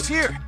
He's here.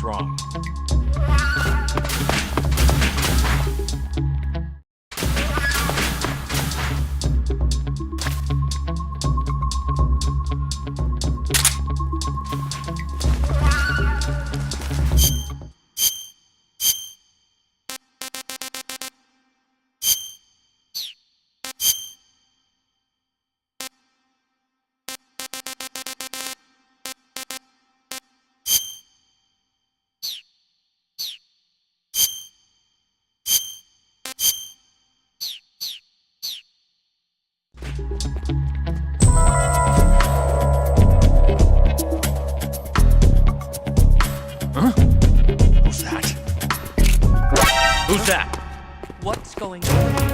What's wrong? Who's that? Who's that? What's going on?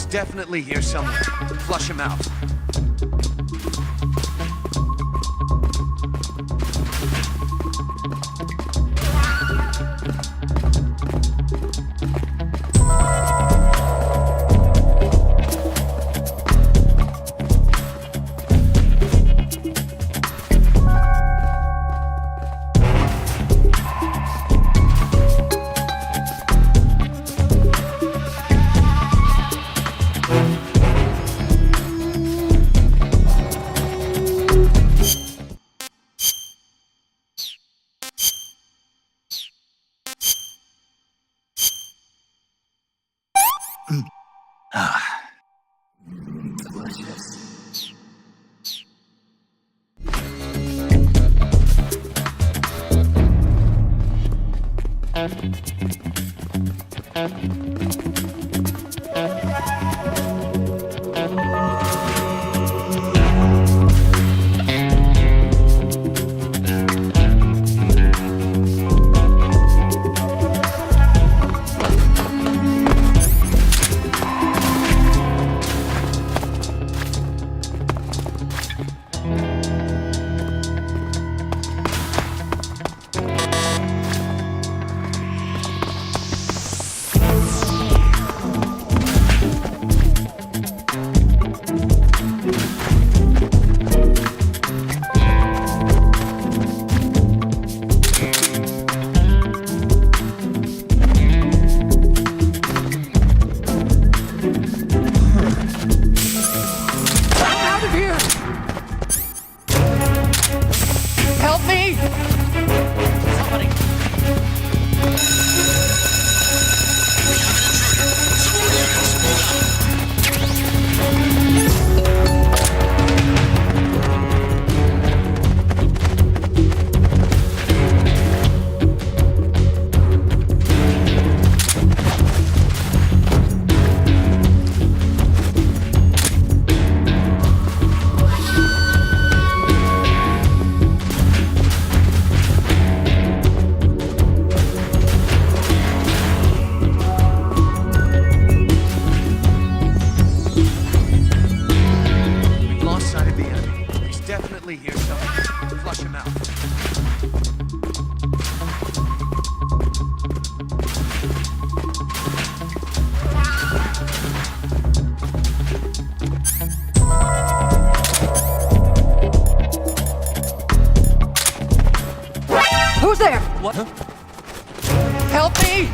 Definitely here somewhere. Flush him out. What? Help me!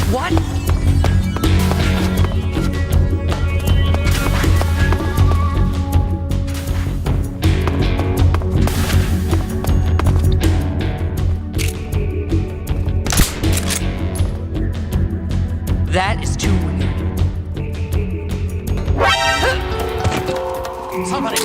What? That is too weird. Somebody.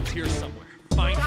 It's here somewhere. Find it.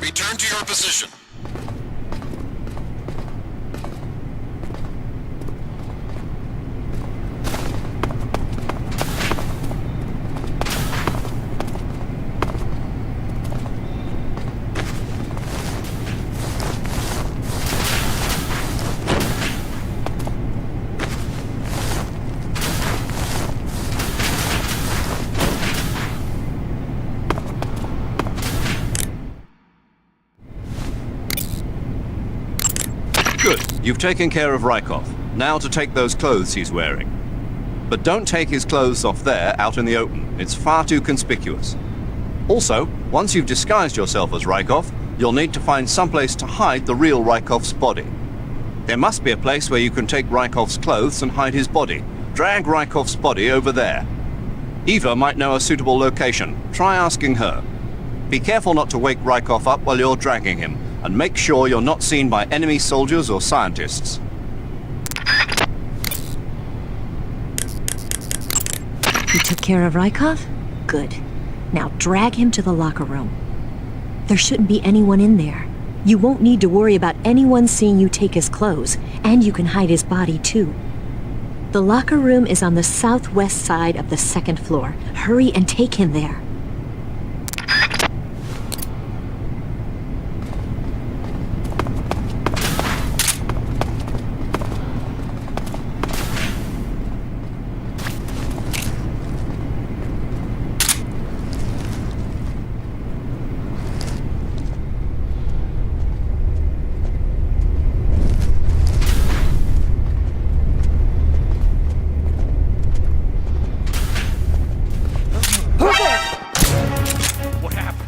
Return to your position. Good. You've taken care of Rykov. Now to take those clothes he's wearing. But don't take his clothes off there out in the open. It's far too conspicuous. Also, once you've disguised yourself as Rykov, you'll need to find someplace to hide the real Rykov's body. There must be a place where you can take Rykov's clothes and hide his body. Drag Rykov's body over there. Eva might know a suitable location. Try asking her. Be careful not to wake Rykov up while you're dragging him, and make sure you're not seen by enemy soldiers or scientists. You took care of Rykov? Good. Now drag him to the locker room. There shouldn't be anyone in there. You won't need to worry about anyone seeing you take his clothes, and you can hide his body too. The locker room is on the southwest side of the second floor. Hurry and take him there. What happened?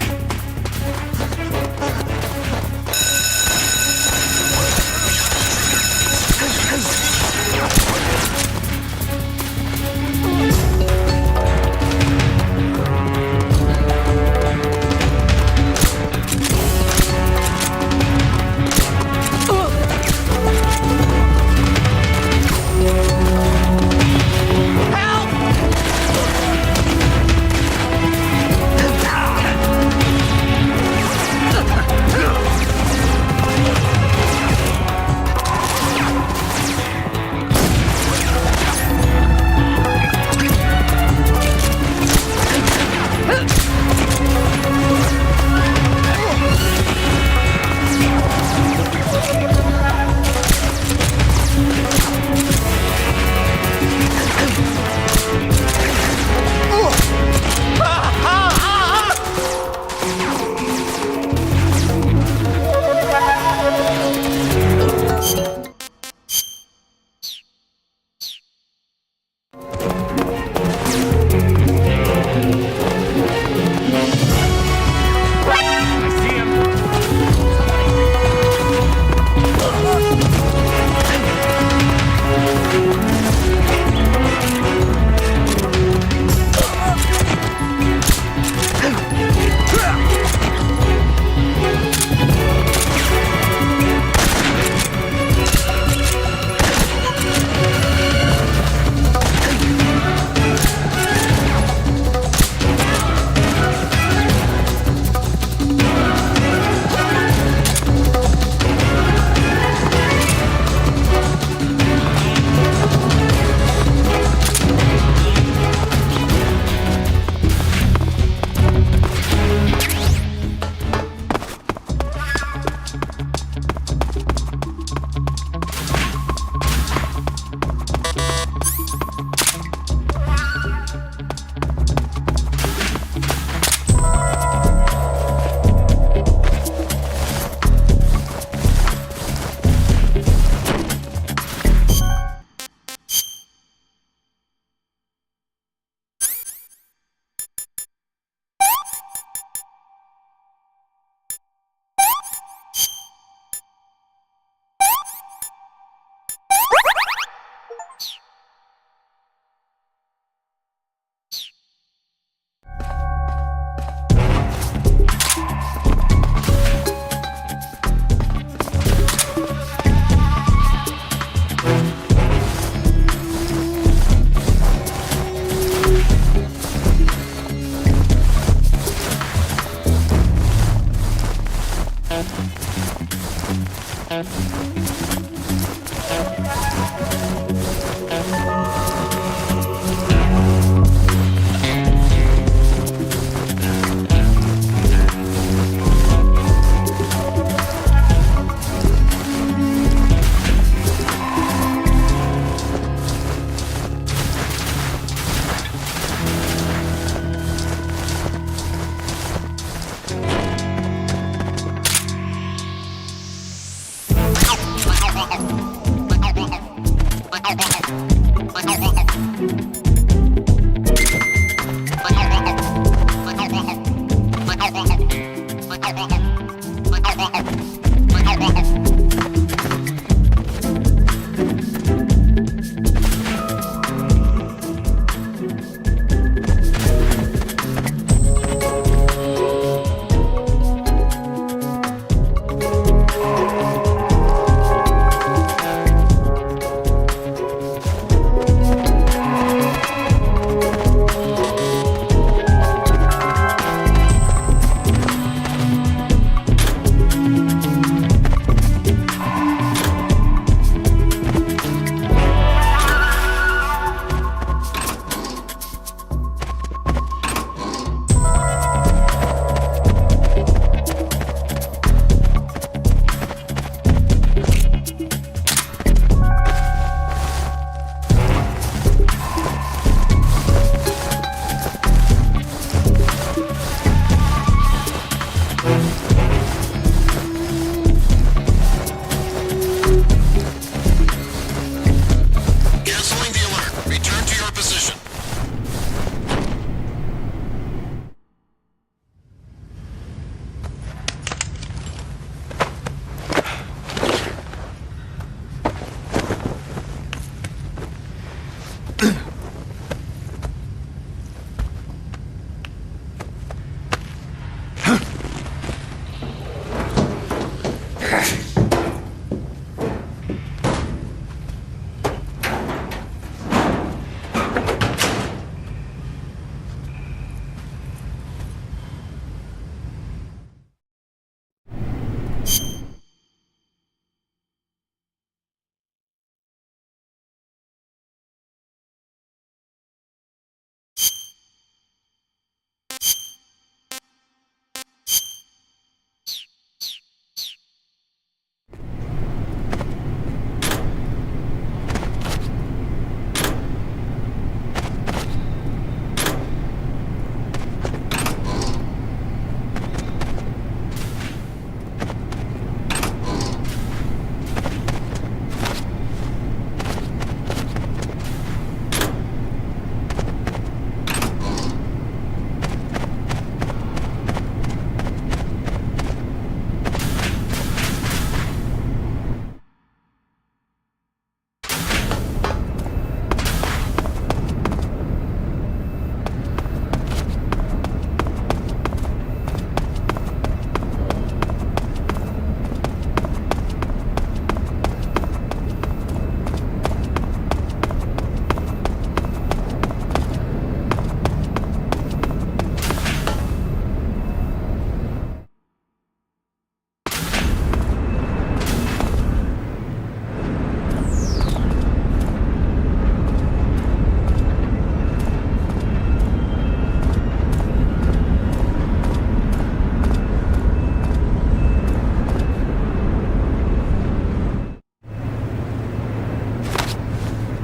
Canceling the alert. Return to your position.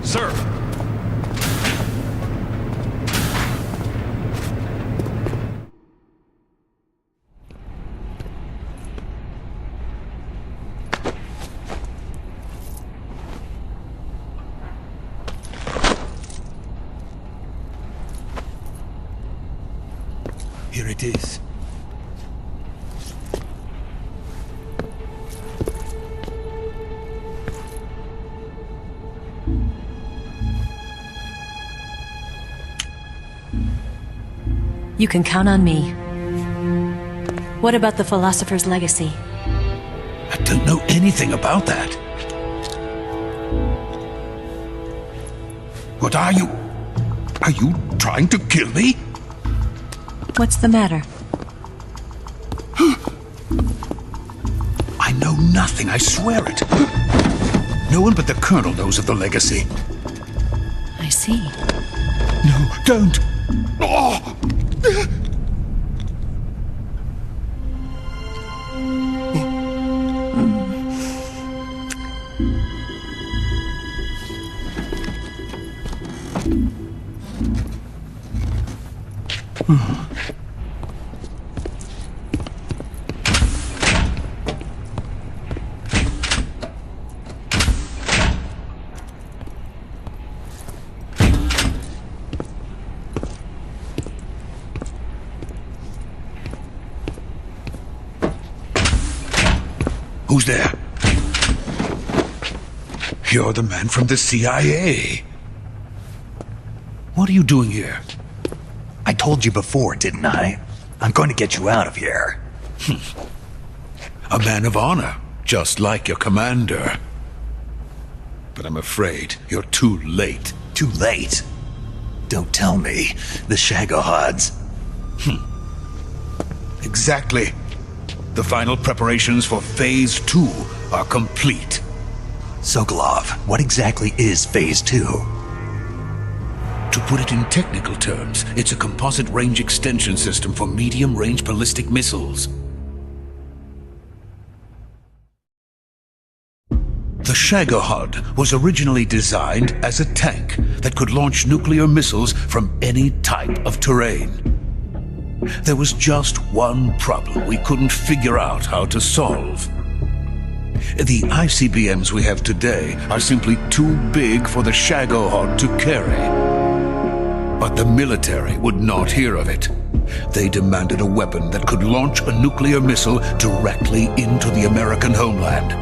Sir! Here it is. You can count on me. What about the Philosopher's Legacy? I don't know anything about that. What are you? Are you trying to kill me? What's the matter? I know nothing, I swear it. No one but the Colonel knows of the legacy. I see. No, don't! Oh! Who's there? You're the man from the CIA. What are you doing here? I told you before, didn't I? I'm going to get you out of here. A man of honor, just like your commander. But I'm afraid you're too late. Too late? Don't tell me. The Shagohods. Exactly. The final preparations for Phase 2 are complete. Sokolov, what exactly is Phase 2? To put it in technical terms, it's a composite range extension system for medium-range ballistic missiles. The Shagohod was originally designed as a tank that could launch nuclear missiles from any type of terrain. There was just one problem we couldn't figure out how to solve. The ICBMs we have today are simply too big for the Shagohod to carry. But the military would not hear of it. They demanded a weapon that could launch a nuclear missile directly into the American homeland.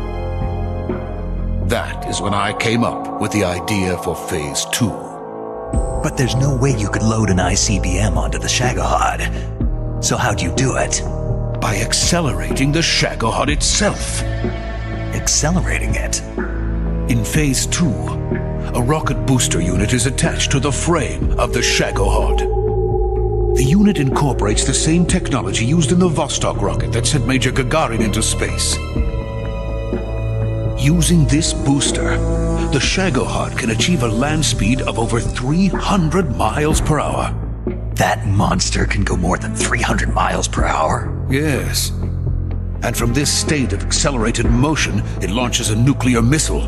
That is when I came up with the idea for Phase 2. But there's no way you could load an ICBM onto the Shagohod. So how'd you do it? By accelerating the Shagohod itself. Accelerating it? In Phase 2, a rocket booster unit is attached to the frame of the Shagohod. The unit incorporates the same technology used in the Vostok rocket that sent Major Gagarin into space. Using this booster, the Shagohod can achieve a land speed of over 300 miles per hour. That monster can go more than 300 miles per hour? Yes. And from this state of accelerated motion, it launches a nuclear missile.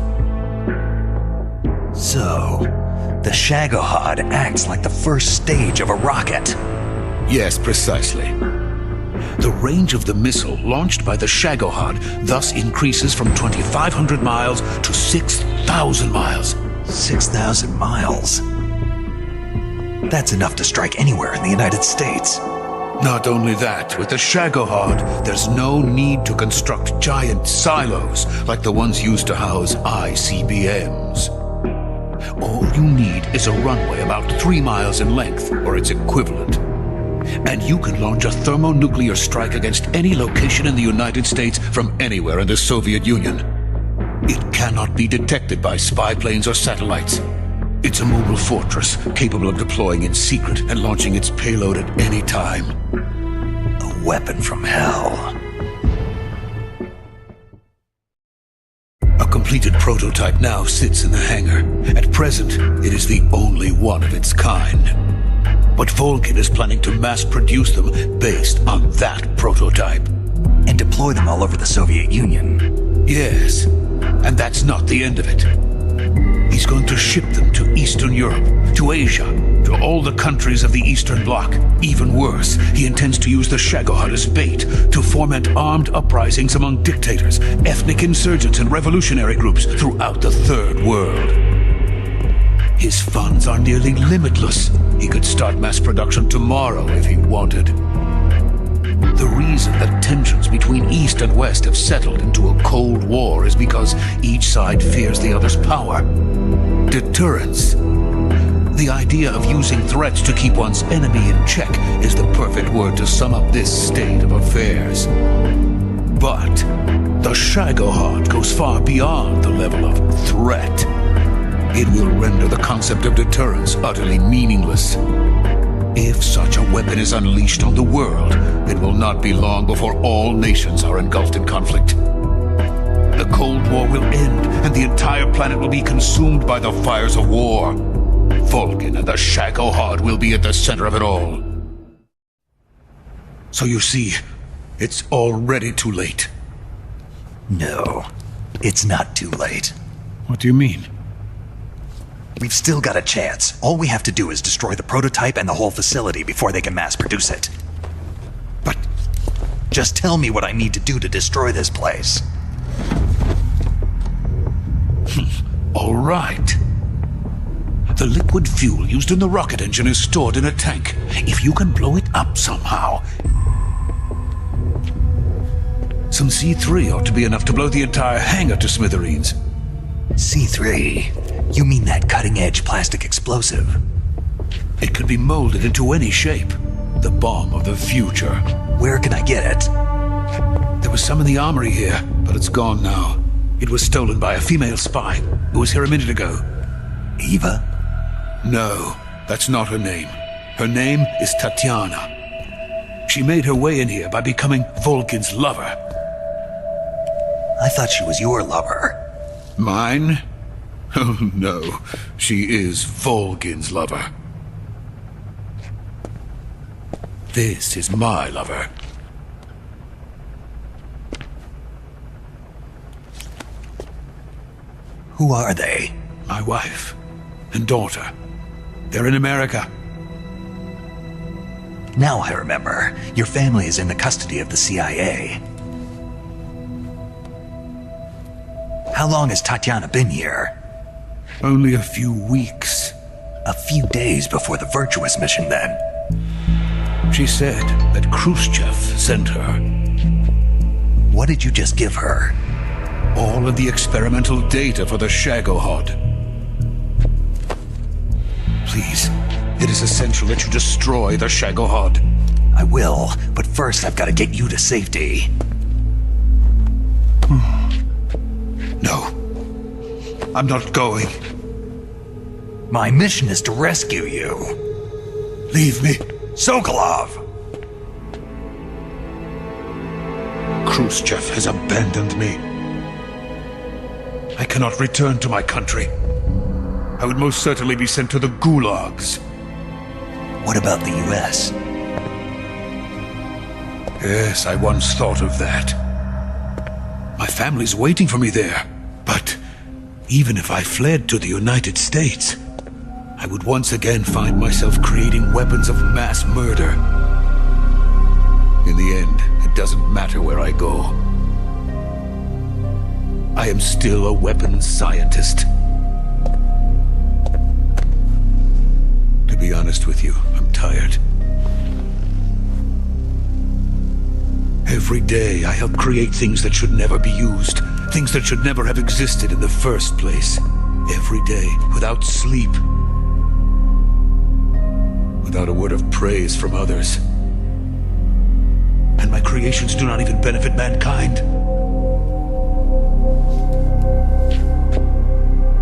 So, the Shagohod acts like the first stage of a rocket. Yes, precisely. The range of the missile launched by the Shagohod thus increases from 2,500 miles to 6,000 miles. 6,000 miles? That's enough to strike anywhere in the United States. Not only that, with the Shagohod, there's no need to construct giant silos like the ones used to house ICBMs. All you need is a runway about 3 miles in length, or its equivalent. And you can launch a thermonuclear strike against any location in the United States from anywhere in the Soviet Union. It cannot be detected by spy planes or satellites. It's a mobile fortress capable of deploying in secret and launching its payload at any time. A weapon from hell. A completed prototype now sits in the hangar. At present, it is the only one of its kind. But Volgin is planning to mass produce them based on that prototype. And deploy them all over the Soviet Union. Yes, and that's not the end of it. He's going to ship them to Eastern Europe, to Asia, to all the countries of the Eastern Bloc. Even worse, he intends to use the Shagohod as bait to foment armed uprisings among dictators, ethnic insurgents, and revolutionary groups throughout the Third World. His funds are nearly limitless. He could start mass production tomorrow if he wanted. The reason that tensions between East and West have settled into a Cold War is because each side fears the other's power. Deterrence. The idea of using threats to keep one's enemy in check is the perfect word to sum up this state of affairs. But the Shagohod goes far beyond the level of threat. It will render the concept of deterrence utterly meaningless. If such a weapon is unleashed on the world, it will not be long before all nations are engulfed in conflict. The Cold War will end, and the entire planet will be consumed by the fires of war. Vulcan and the Shagohod will be at the center of it all. So you see, it's already too late. No, it's not too late. What do you mean? We've still got a chance. All we have to do is destroy the prototype and the whole facility before they can mass produce it. But Just tell me what I need to do to destroy this place. all right. The liquid fuel used in the rocket engine is stored in a tank. If you can blow it up somehow, some C3 ought to be enough to blow the entire hangar to smithereens. C3? You mean that cutting-edge plastic explosive? It could be molded into any shape. The bomb of the future. Where can I get it? There was some in the armory here, but it's gone now. It was stolen by a female spy who was here a minute ago. Eva? No, that's not her name. Her name is Tatiana. She made her way in here by becoming Vulcan's lover. I thought she was your lover. Mine? Oh no, she is Vulcan's lover. This is my lover. Who are they? My wife and daughter. They're in America. Now I remember. Your family is in the custody of the CIA. How long has Tatiana been here? Only a few weeks. A few days before the Virtuous mission, then. She said that Khrushchev sent her. What did you just give her? All of the experimental data for the Shagohod. Please, it is essential that you destroy the Shagohod. I will, but first I've got to get you to safety. No, I'm not going. My mission is to rescue you. Leave me. Sokolov! Khrushchev has abandoned me. I cannot return to my country. I would most certainly be sent to the gulags. What about the US? Yes, I once thought of that. My family's waiting for me there. But even if I fled to the United States, I would once again find myself creating weapons of mass murder. In the end, it doesn't matter where I go. I am still a weapons scientist. To be honest with you, I'm tired. Every day I help create things that should never be used, things that should never have existed in the first place. Every day, without sleep. Without a word of praise from others. And my creations do not even benefit mankind.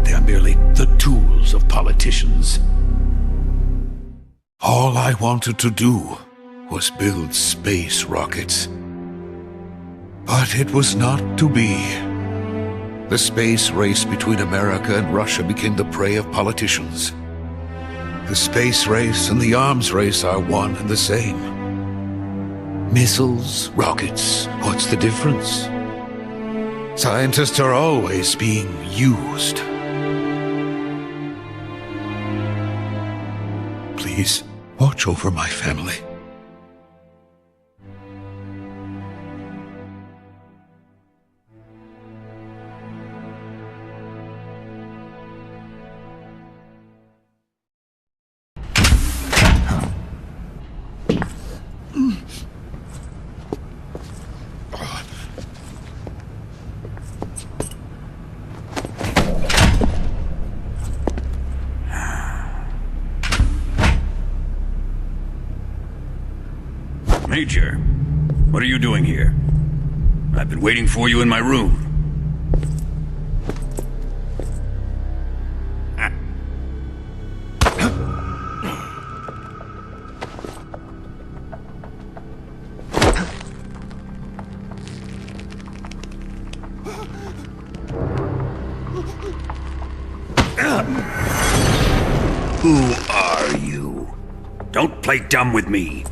They are merely the tools of politicians. All I wanted to do was build space rockets. But it was not to be. The space race between America and Russia became the prey of politicians. The space race and the arms race are one and the same. Missiles, rockets, what's the difference? Scientists are always being used. Please, watch over my family. Major, what are you doing here? I've been waiting for you in my room. Who are you? Don't play dumb with me.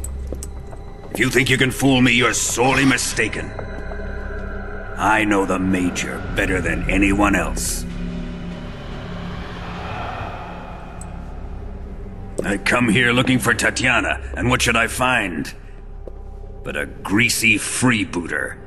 If you think you can fool me, you're sorely mistaken. I know the Major better than anyone else. I come here looking for Tatiana, and what should I find? But a greasy freebooter.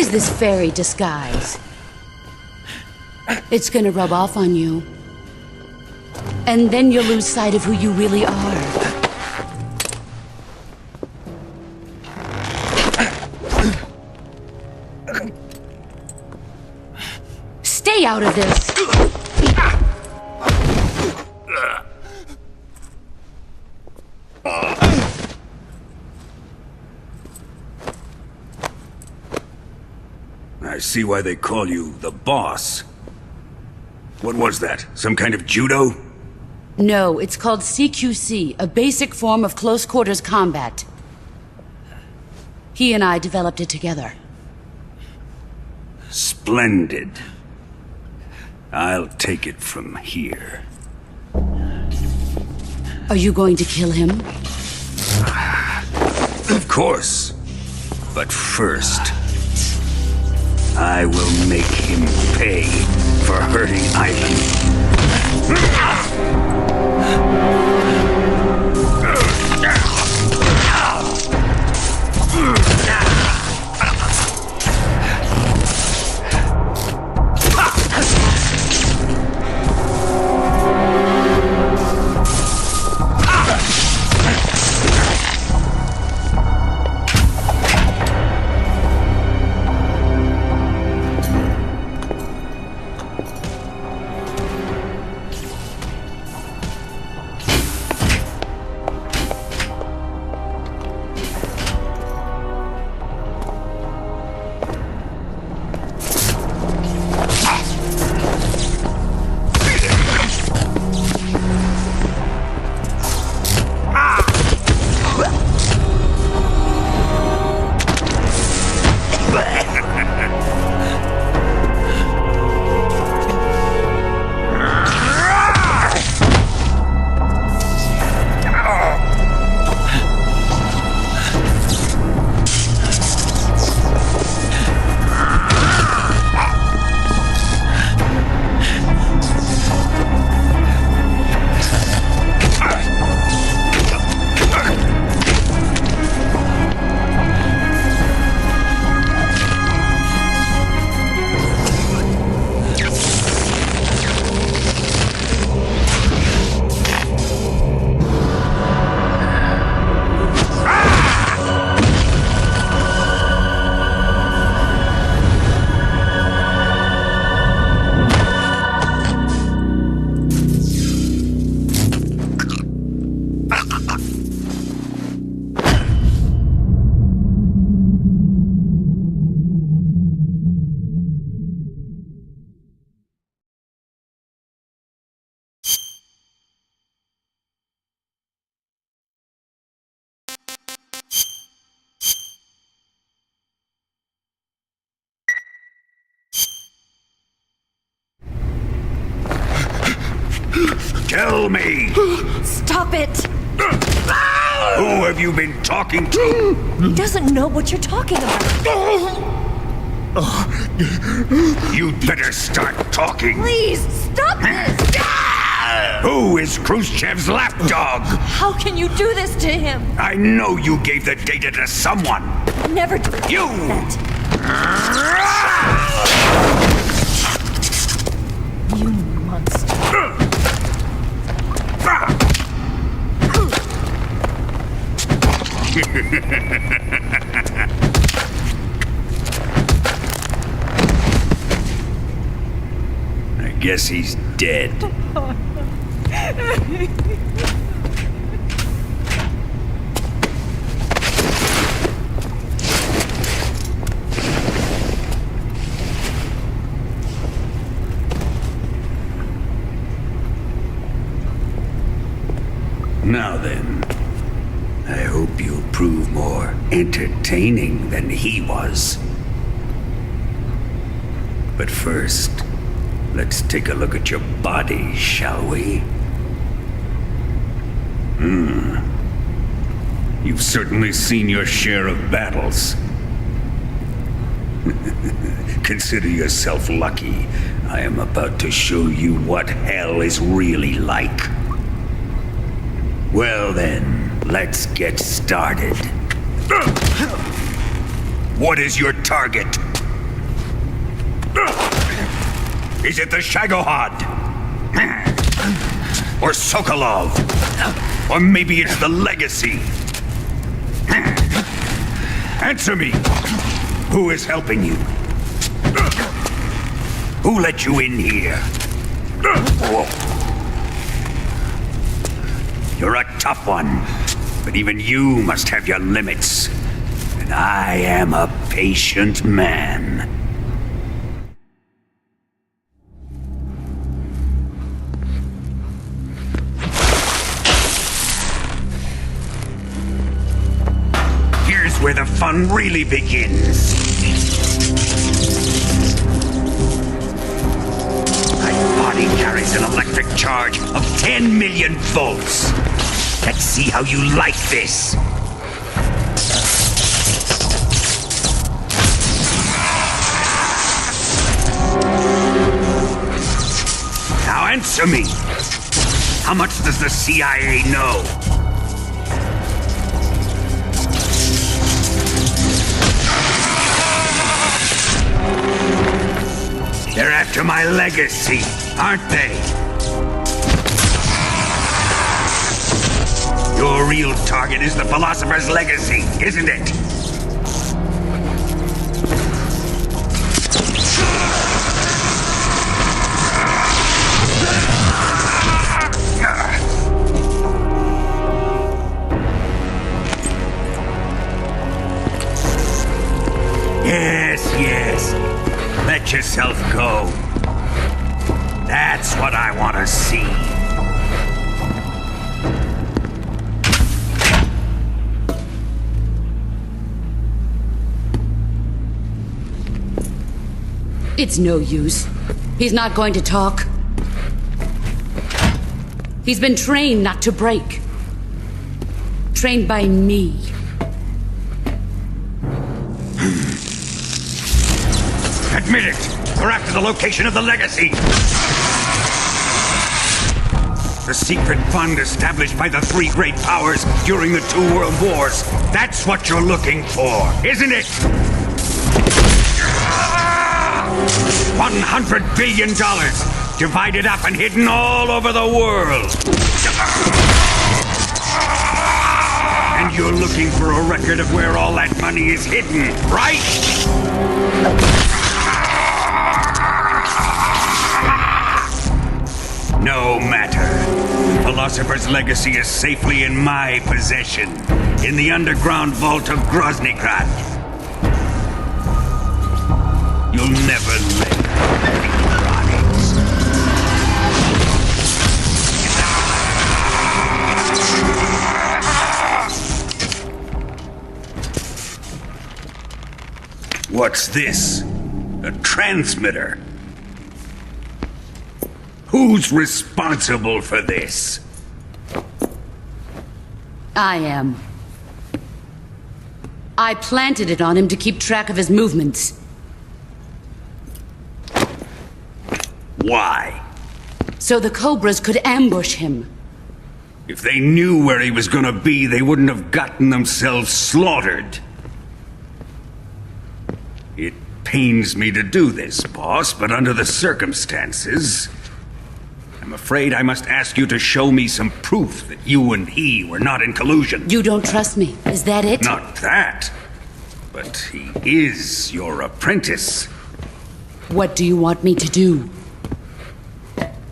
This fairy disguise. It's gonna rub off on you. And then you'll lose sight of who you really are. Stay out of this! I see why they call you the boss. What was that? Some kind of judo? No, it's called CQC, a basic form of close quarters combat. He and I developed it together. Splendid. I'll take it from here. Are you going to kill him? Of course. But first, I will make him pay for hurting Ivan. Tell me! Stop it! Who have you been talking to? He doesn't know what you're talking about. You'd better start talking. Please, stop this! Who is Khrushchev's lapdog? How can you do this to him? I know you gave the data to someone. Never do You! that. You monster. Guess he's dead. Now then, I hope you'll prove more entertaining than he was. But first, let's take a look at your body, shall we? You've certainly seen your share of battles. Consider yourself lucky. I am about to show you what hell is really like. Well then, let's get started. What is your target? Is it the Shagohod? Or Sokolov? Or maybe it's the Legacy? Answer me! Who is helping you? Who let you in here? You're a tough one, but even you must have your limits. And I am a patient man. Here's where the fun really begins. My body carries an electric charge of 10 million volts. Let's see how you like this. Now answer me. How much does the CIA know? They're after my legacy, aren't they? Your real target is the Philosopher's Legacy, isn't it? Yes. Let yourself go. That's what I want to see. It's no use. He's not going to talk. He's been trained not to break. Trained by me. Admit it! We're after the location of the Legacy! The secret fund established by the three great powers during the 2 world wars. That's what you're looking for, isn't it? $100 billion, divided up and hidden all over the world. And you're looking for a record of where all that money is hidden, right? No matter. Philosopher's Legacy is safely in my possession, in the underground vault of Groznygrad. You'll never live. What's this? A transmitter? Who's responsible for this? I am. I planted it on him to keep track of his movements. Why? So the Cobras could ambush him. If they knew where he was gonna be, they wouldn't have gotten themselves slaughtered. It pains me to do this, boss, but under the circumstances, I'm afraid I must ask you to show me some proof that you and he were not in collusion. You don't trust me, is that it? Not that, but he is your apprentice. What do you want me to do?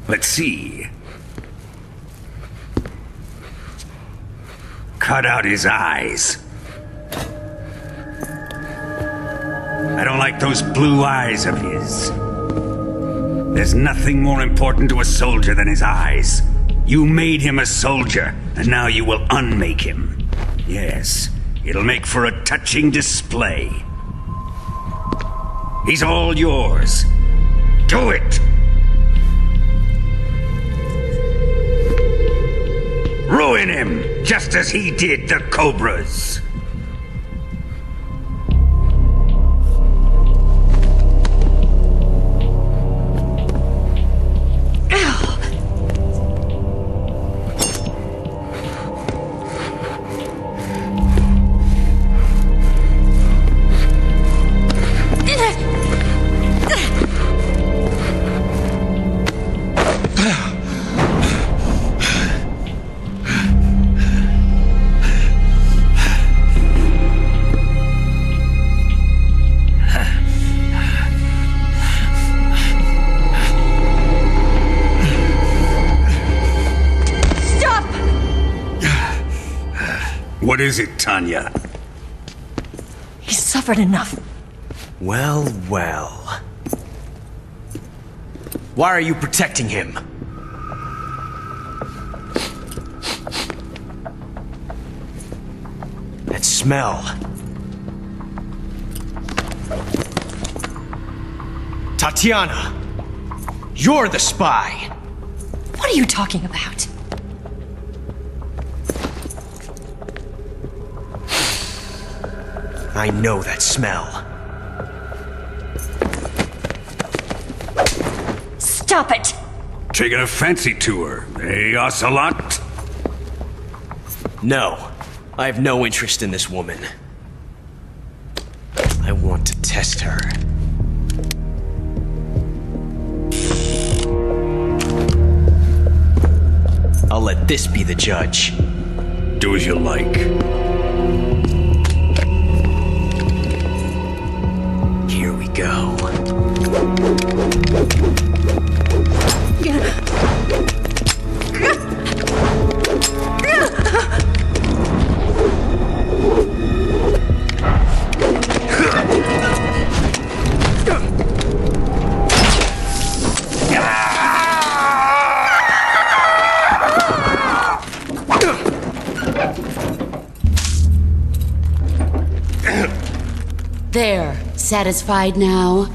Let's see. Cut out his eyes. I don't like those blue eyes of his. There's nothing more important to a soldier than his eyes. You made him a soldier, and now you will unmake him. Yes, it'll make for a touching display. He's all yours. Do it! Ruin him, just as he did the Cobras. What is it, Tanya? He's suffered enough. Well, well. Why are you protecting him? That smell. Tatiana! You're the spy! What are you talking about? I know that smell. Stop it! Taking a fancy to her, eh, Ocelot? No, I have no interest in this woman. I want to test her. I'll let this be the judge. Do as you like. Here we go. There, satisfied now?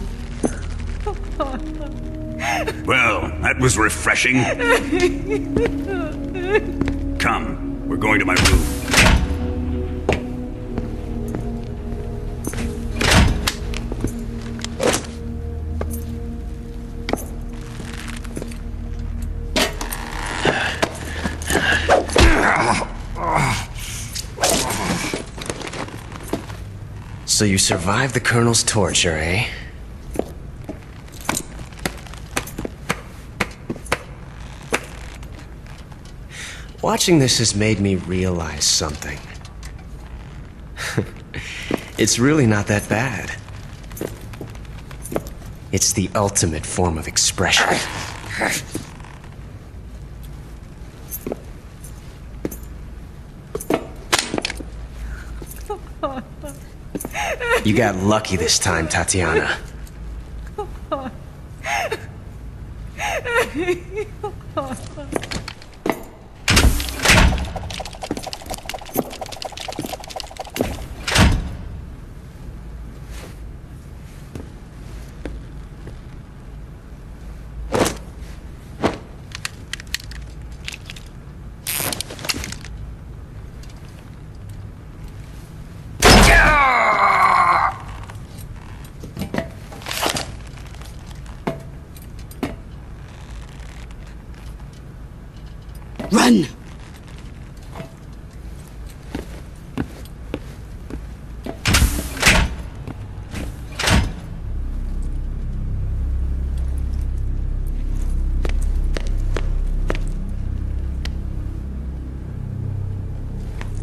Well, that was refreshing. Come, we're going to my room. So you survived the Colonel's torture, eh? Watching this has made me realize something. It's really not that bad. It's the ultimate form of expression. You got lucky this time, Tatiana. Run!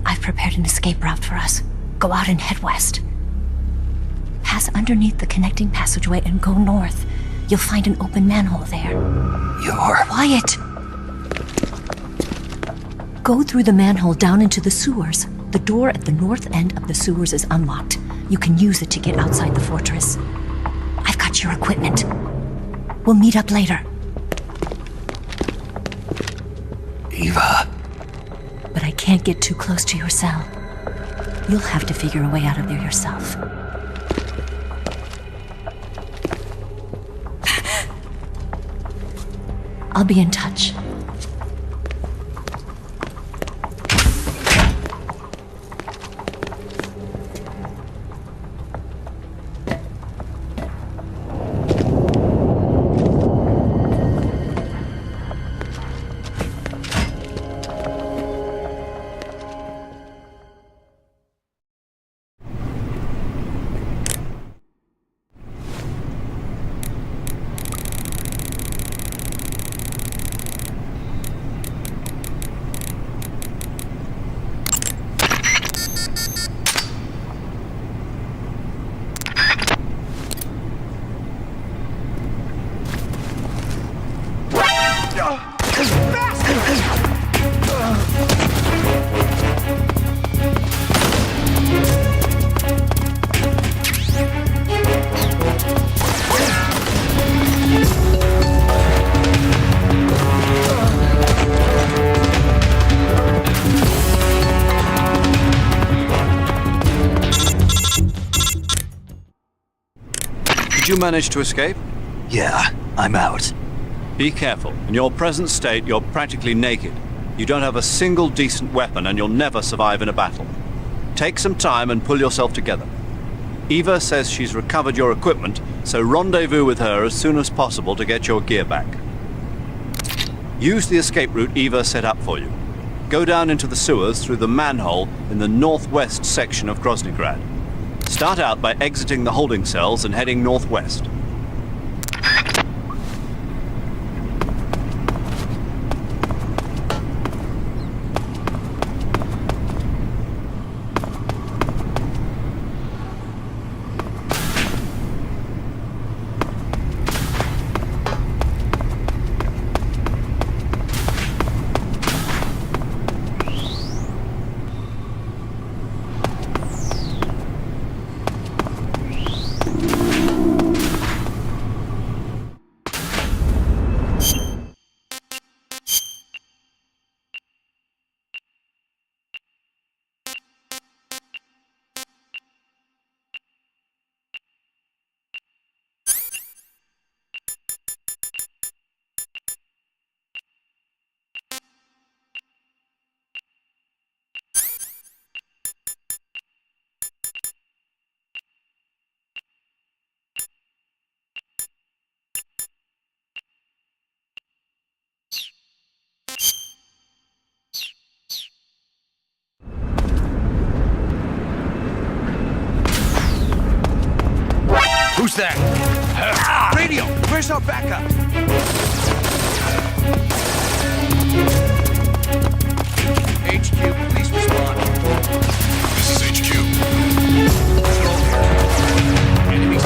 I've prepared an escape route for us. Go out and head west. Pass underneath the connecting passageway and go north. You'll find an open manhole there. You're... quiet. Go through the manhole down into the sewers. The door at the north end of the sewers is unlocked. You can use it to get outside the fortress. I've got your equipment. We'll meet up later. Eva. But I can't get too close to your cell. You'll have to figure a way out of there yourself. I'll be in touch. Did you manage to escape? Yeah, I'm out. Be careful. In your present state, you're practically naked. You don't have a single decent weapon, and you'll never survive in a battle. Take some time and pull yourself together. Eva says she's recovered your equipment, so rendezvous with her as soon as possible to get your gear back. Use the escape route Eva set up for you. Go down into the sewers through the manhole in the northwest section of Groznygrad. Start out by exiting the holding cells and heading northwest. Who's that? Radio! Where's our backup? HQ, please respond. This is HQ. Enemy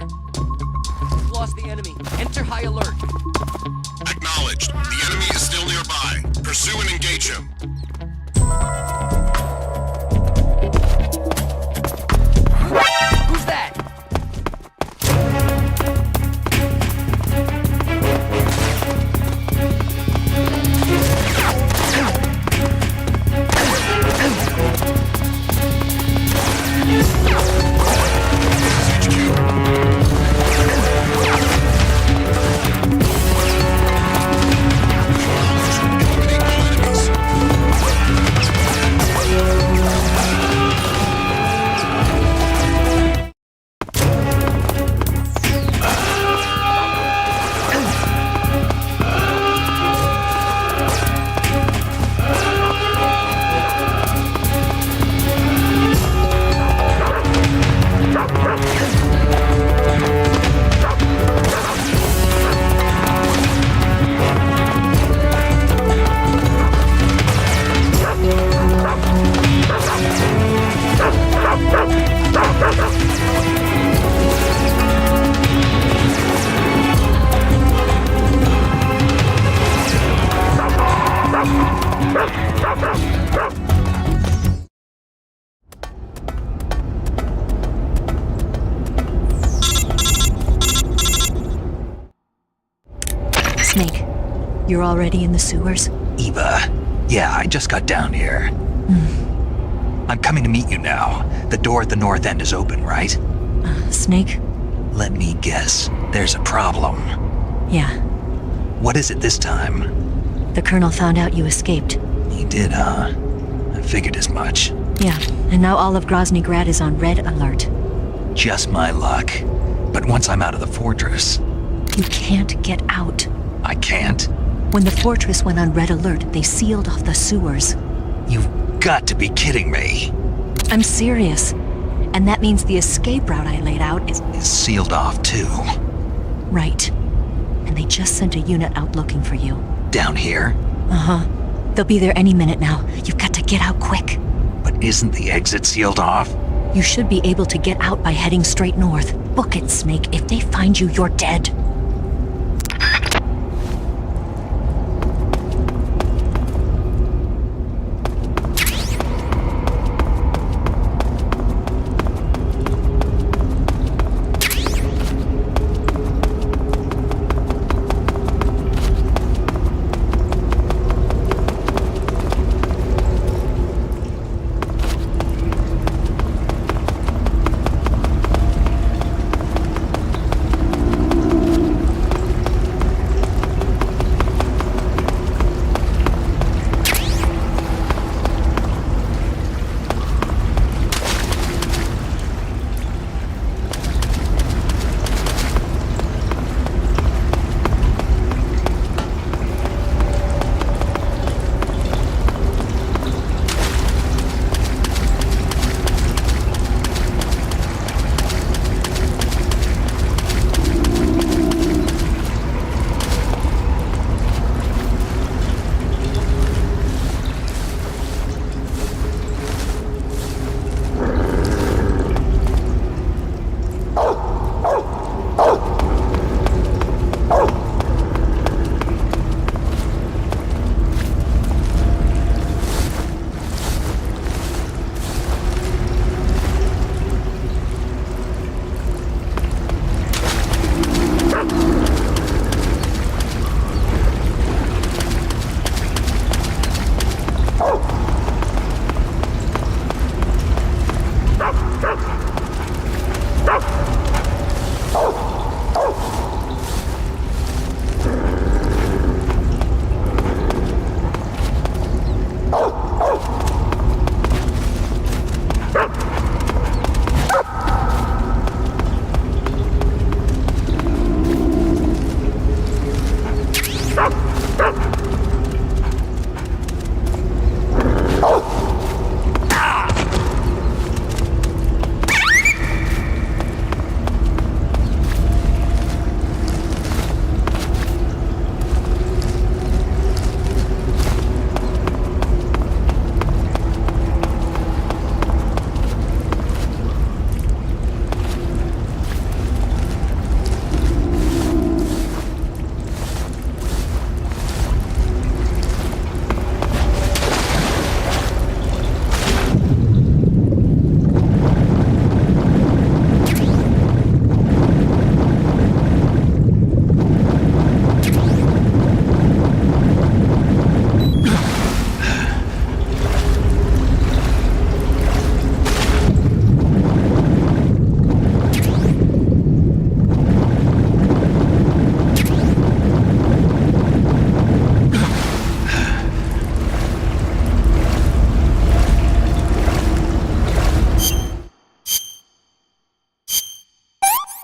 here. We've lost the enemy. Enter high alert. Acknowledged. The enemy is still nearby. Pursue and engage him. Who's that? Snake, you're already in the sewers? Eva, yeah, I just got down here. I'm coming to meet you now. The door at the north end is open, right? Snake? Let me guess. There's a problem. Yeah. What is it this time? The Colonel found out you escaped. He did, huh? I figured as much. Yeah, and now all of Grozny Grad is on red alert. Just my luck. But once I'm out of the fortress... You can't get out. I can't? When the fortress went on red alert, they sealed off the sewers. You've got to be kidding me. I'm serious. And that means the escape route I laid out is Sealed off, too. right. And they just sent a unit out looking for you. Down here? Uh-huh. They'll be there any minute now. You've got to get out quick. But isn't the exit sealed off? You should be able to get out by heading straight north. Book it, Snake. If they find you, you're dead.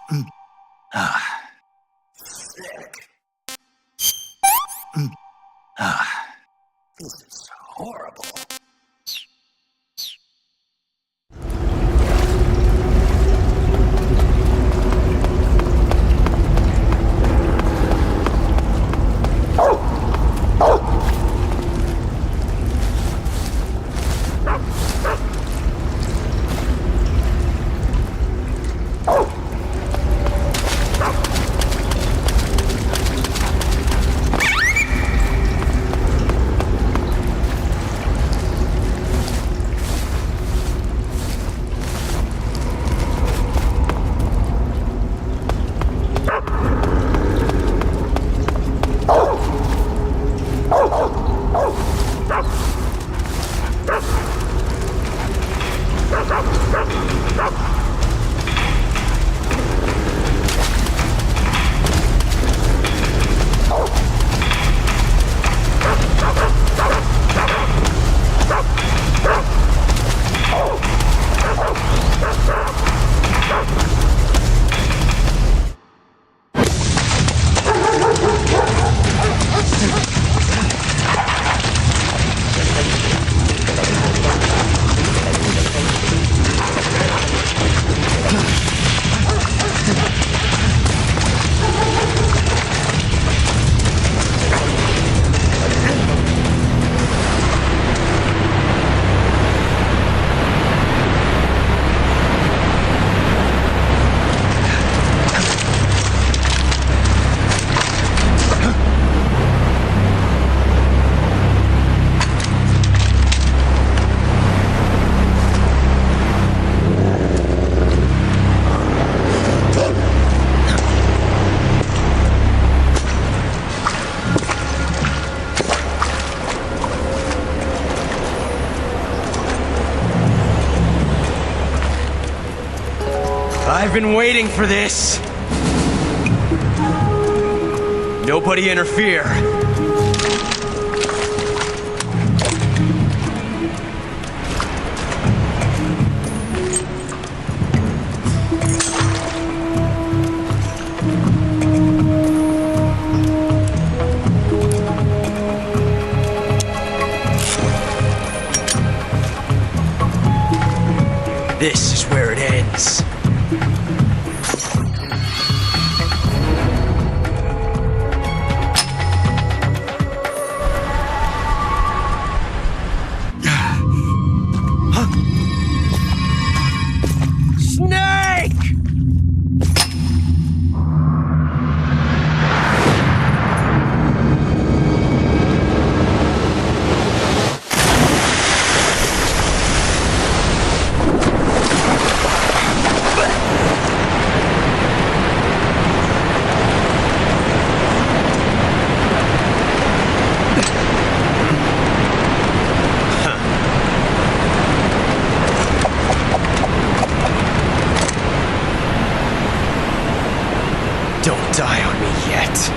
This is horrible. I've been waiting for this. Nobody interfere. This is where it ends. Don't die on me yet.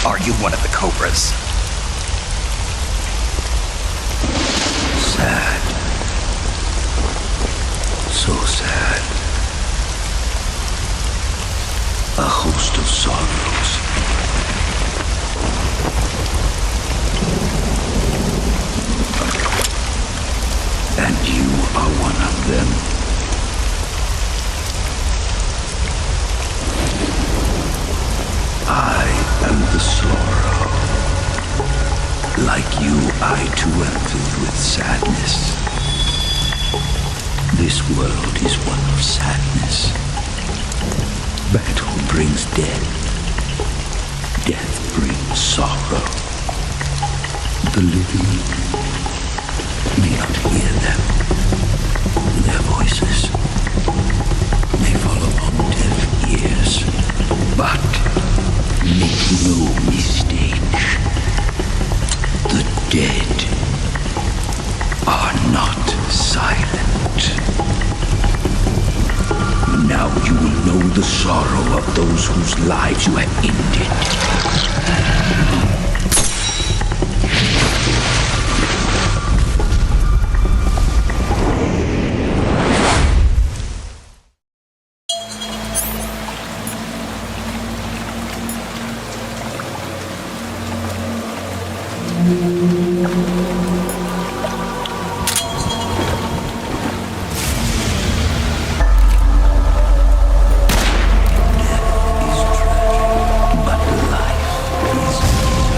Are you one of the Cobras? Sad. So sad. A host of sorrows. And you are one of them. Like you, I too am filled with sadness. This world is one of sadness. Battle brings death. Death brings sorrow. The living may not hear them. Their voices may fall upon deaf ears. But make no mistake, the dead are not silent. Now you will know the sorrow of those whose lives you have ended. But life is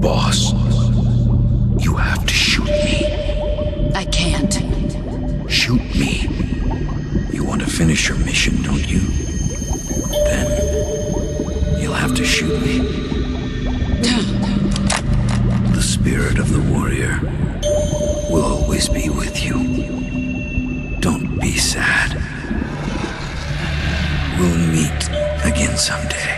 Boss, you have to shoot me. I can't. Shoot me. You want to finish your mission, don't you? Then you'll have to shoot me. The spirit of the warrior will always be with you. Don't be sad. We'll meet again someday.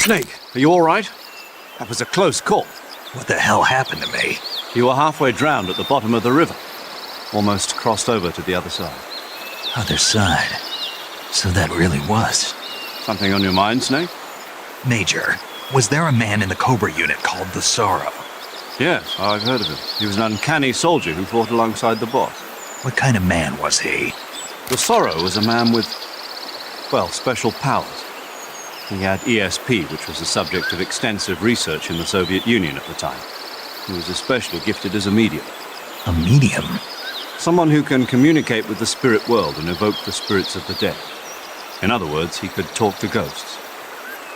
Snake, are you all right? That was a close call. What the hell happened to me? You were halfway drowned at the bottom of the river. Almost crossed over to the other side. Other side. So that really was. Something on your mind, Snake? Major, was there a man in the Cobra unit called the Sorrow? Yes, I've heard of him. He was an uncanny soldier who fought alongside the boss. What kind of man was he? The Sorrow was a man with, well, special powers. He had ESP, which was the subject of extensive research in the Soviet Union at the time. He was especially gifted as a medium. A medium? Someone who can communicate with the spirit world and evoke the spirits of the dead. In other words, he could talk to ghosts.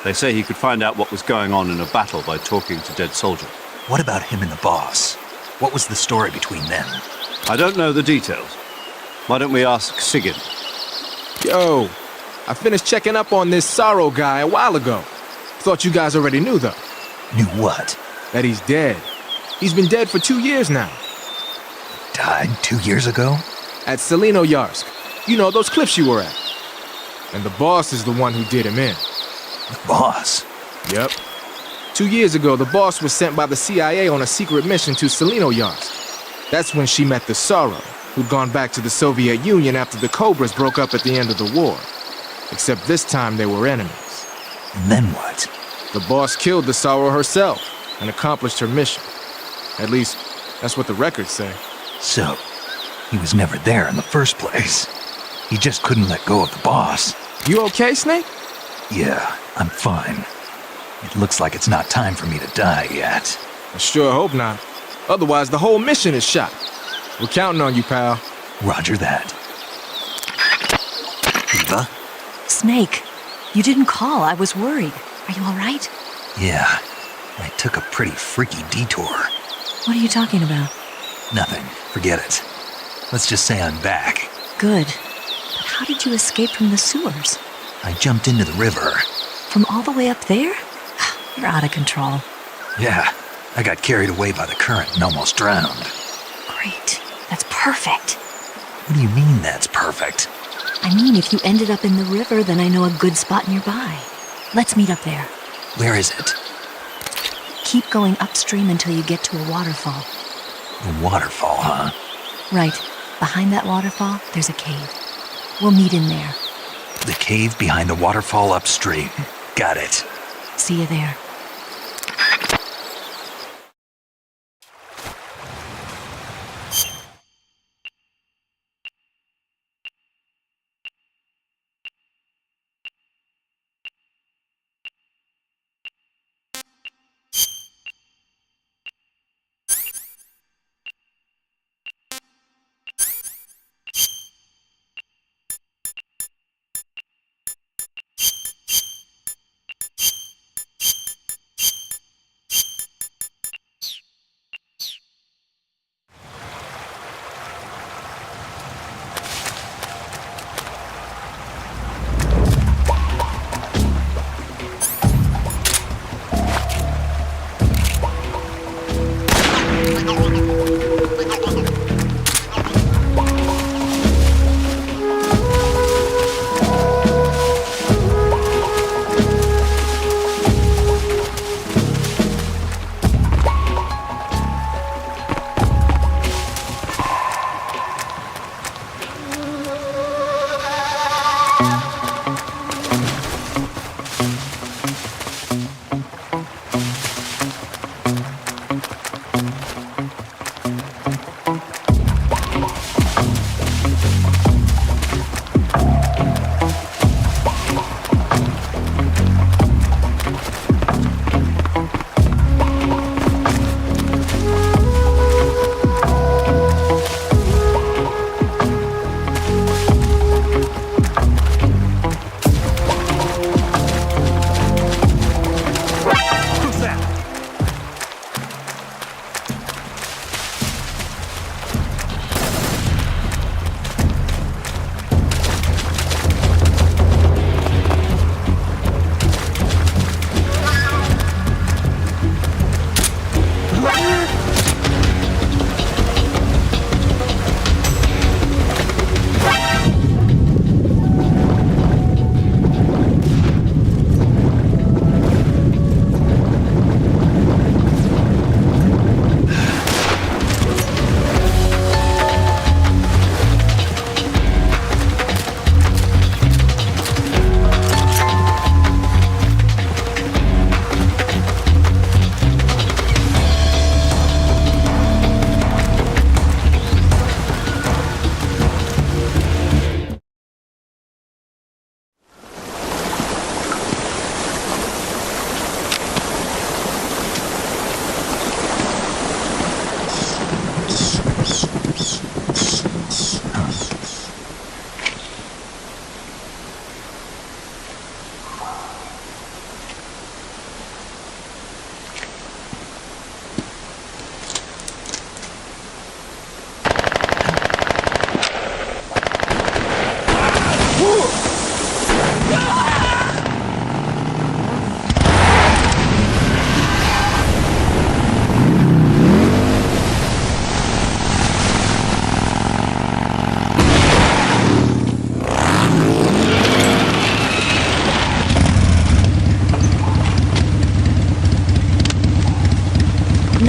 They say he could find out what was going on in a battle by talking to dead soldiers. What about him and the boss? What was the story between them? I don't know the details. Why don't we ask Sigurd? Yo, I finished checking up on this Sorrow guy a while ago. Thought you guys already knew, though. Knew what? That he's dead. He's been dead for 2 years now. Died 2 years ago? At Selino-Yarsk. You know, those cliffs you were at. And the boss is the one who did him in. The boss? Yep. 2 years ago, the boss was sent by the CIA on a secret mission to Selino-Yarsk. That's when she met the Sorrow, who'd gone back to the Soviet Union after the Cobras broke up at the end of the war. Except this time they were enemies. And then what? The boss killed the Sorrow herself and accomplished her mission. At least, that's what the records say. So, he was never there in the first place. He just couldn't let go of the boss. You okay, Snake? Yeah, I'm fine. It looks like it's not time for me to die yet. I sure hope not. Otherwise, the whole mission is shot. We're counting on you, pal. Roger that. Eva? Snake, you didn't call. I was worried. Are you all right? Yeah, I took a pretty freaky detour. What are you talking about? Nothing. Forget it. Let's just say I'm back. Good. But how did you escape from the sewers? I jumped into the river. From all the way up there? You're out of control. Yeah, I got carried away by the current and almost drowned. Great. That's perfect. What do you mean that's perfect? I mean, if you ended up in the river, then I know a good spot nearby. Let's meet up there. Where is it? Keep going upstream until you get to a waterfall. The waterfall, huh? Right. Behind that waterfall, there's a cave. We'll meet in there. The cave behind the waterfall upstream. Got it. See you there.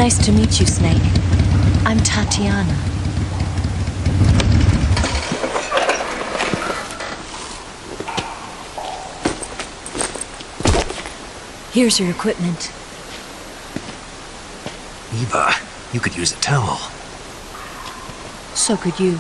Nice to meet you, Snake. I'm Tatiana. Here's your equipment. Eva, you could use a towel. So could you.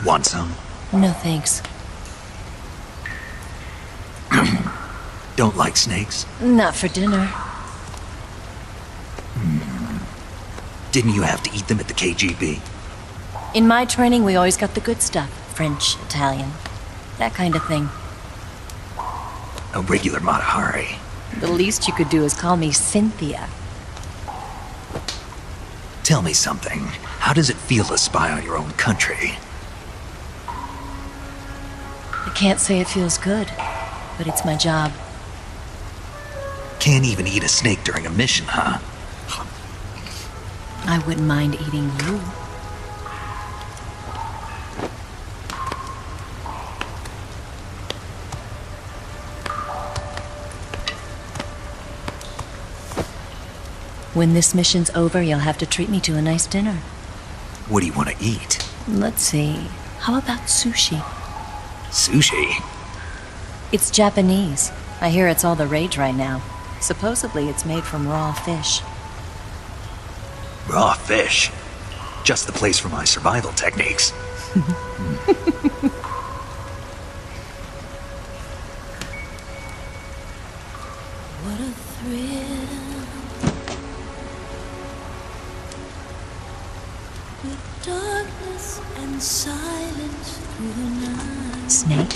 Want some? No thanks. Don't like snakes? Not for dinner. Didn't you have to eat them at the KGB? In my training, we always got the good stuff. French, Italian, that kind of thing. A regular Mata Hari. The least you could do is call me Cynthia. Tell me something. How does it feel to spy on your own country? I can't say it feels good, but it's my job. Can't even eat a snake during a mission, huh? I wouldn't mind eating you. When this mission's over, you'll have to treat me to a nice dinner. What do you want to eat? Let's see. How about sushi? Sushi? It's Japanese. I hear it's all the rage right now. Supposedly it's made from raw fish. Raw fish? Just the place for my survival techniques. What a thrill. With darkness and silence through the night. Snake?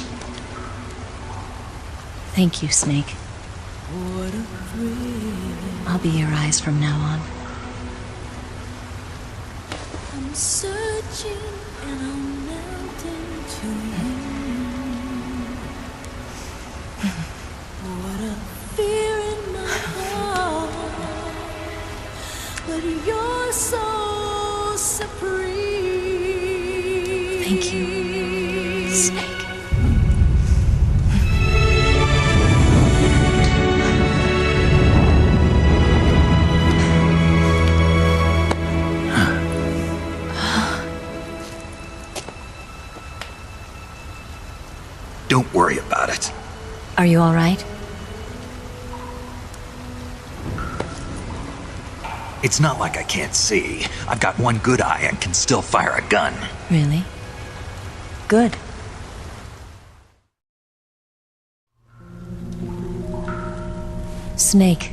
Thank you, Snake. What a thrill. I'll be your eyes from now on. I'm searching and I'm melting to you. What a fear in my heart. But you're so supreme. Thank you, Snake. Don't worry about it. Are you all right? It's not like I can't see. I've got one good eye and can still fire a gun. Really? Good. Snake,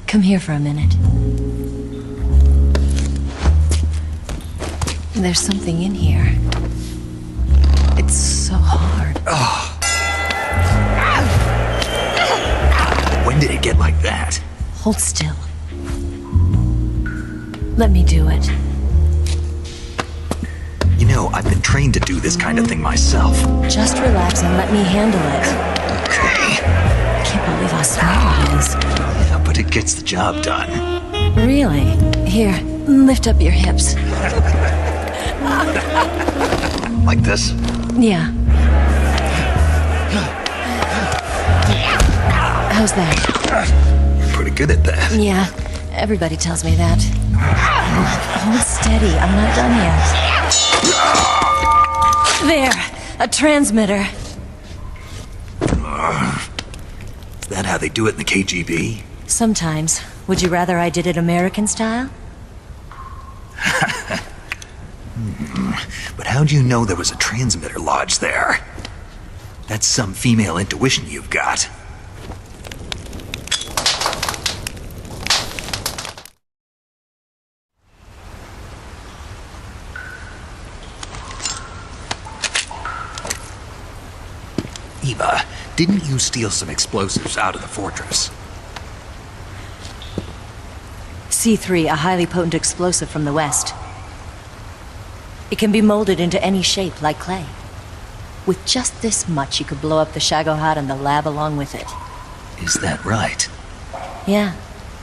come here for a minute. There's something in here. It's so hard. Oh. When did it get like that? Hold still. Let me do it. You know, I've been trained to do this kind of thing myself. Just relax and let me handle it. Okay. I can't believe how small it is. Yeah, but it gets the job done. Really? Here, lift up your hips. Like this? Yeah. How's that? You're pretty good at that. Yeah, everybody tells me that. Hold steady, I'm not done yet. There, a transmitter. Is that how they do it in the KGB? Sometimes. Would you rather I did it American style? But how'd you know there was a transmitter lodged there? That's some female intuition you've got. Eva, didn't you steal some explosives out of the fortress? C3, a highly potent explosive from the west. It can be molded into any shape, like clay. With just this much, you could blow up the Shagohod and the lab along with it. Is that right? Yeah,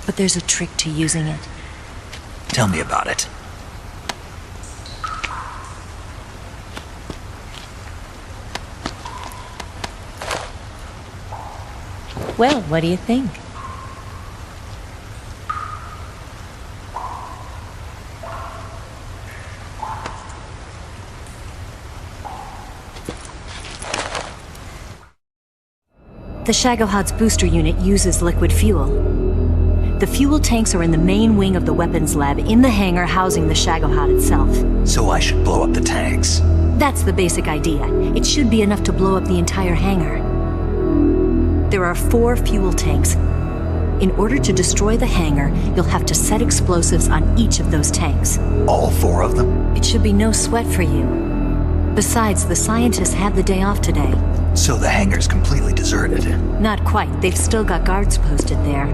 but there's a trick to using it. Tell me about it. Well, what do you think? The Shagohod's booster unit uses liquid fuel. The fuel tanks are in the main wing of the weapons lab in the hangar housing the Shagohod itself. So I should blow up the tanks. That's the basic idea. It should be enough to blow up the entire hangar. There are 4 fuel tanks. In order to destroy the hangar, you'll have to set explosives on each of those tanks. All 4 of them? It should be no sweat for you. Besides, the scientists had the day off today. So the hangar's completely deserted. Not quite. They've still got guards posted there.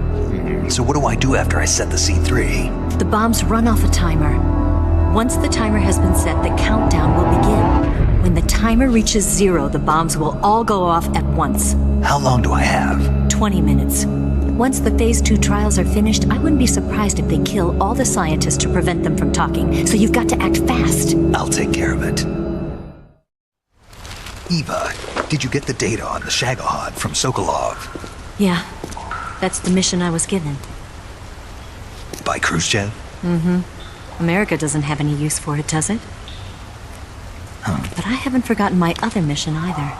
So what do I do after I set the C3? The bombs run off a timer. Once the timer has been set, the countdown will begin. When the timer reaches 0, the bombs will all go off at once. How long do I have? 20 minutes. Once the Phase 2 trials are finished, I wouldn't be surprised if they kill all the scientists to prevent them from talking, so you've got to act fast. I'll take care of it. Eva, did you get the data on the Shagohod from Sokolov? Yeah, that's the mission I was given. By Khrushchev? Mm-hmm. America doesn't have any use for it, does it? But I haven't forgotten my other mission either.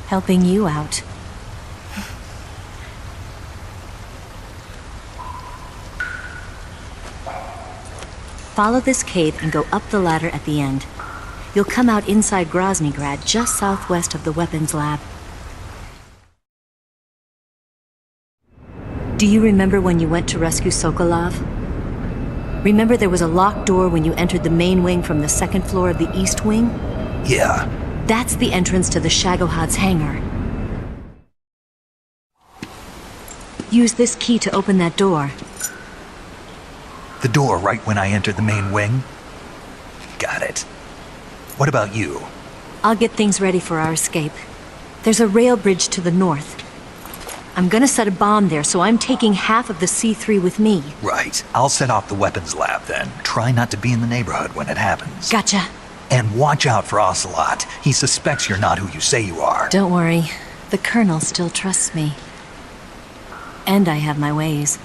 Helping you out. Follow this cave and go up the ladder at the end. You'll come out inside Groznygrad, just southwest of the weapons lab. Do you remember when you went to rescue Sokolov? Remember there was a locked door when you entered the main wing from the 2nd floor of the east wing? Yeah. That's the entrance to the Shagohod's hangar. Use this key to open that door. The door right when I entered the main wing? Got it. What about you? I'll get things ready for our escape. There's a rail bridge to the north. I'm gonna set a bomb there, so I'm taking half of the C3 with me. Right. I'll set off the weapons lab then. Try not to be in the neighborhood when it happens. Gotcha. And watch out for Ocelot. He suspects you're not who you say you are. Don't worry. The Colonel still trusts me. And I have my ways.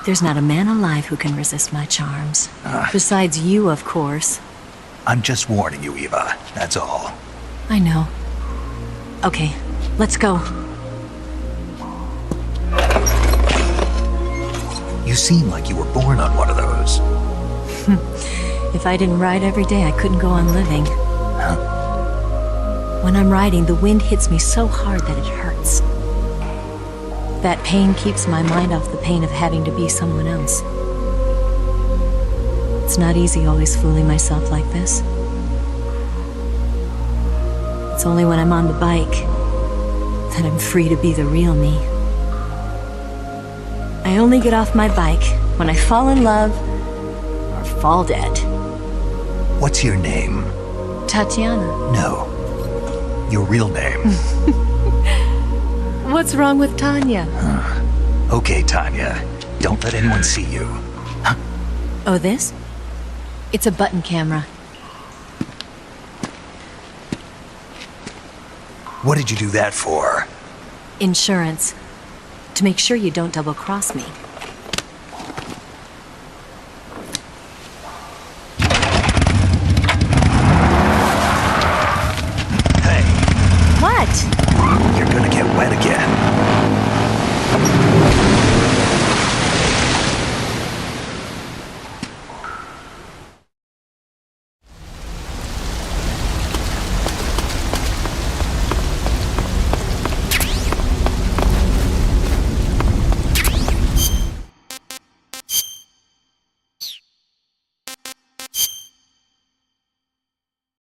There's not a man alive who can resist my charms. Besides you, of course. I'm just warning you, Eva. That's all. I know. Okay, let's go. You seem like you were born on one of those. If I didn't ride every day, I couldn't go on living. Huh? When I'm riding, the wind hits me so hard that it hurts. That pain keeps my mind off the pain of having to be someone else. It's not easy always fooling myself like this. It's only when I'm on the bike that I'm free to be the real me. I only get off my bike when I fall in love or fall dead. What's your name? Tatiana. No. Your real name. What's wrong with Tanya? Okay, Tanya. Don't let anyone see you. Oh, this? It's a button camera. What did you do that for? Insurance. To make sure you don't double-cross me.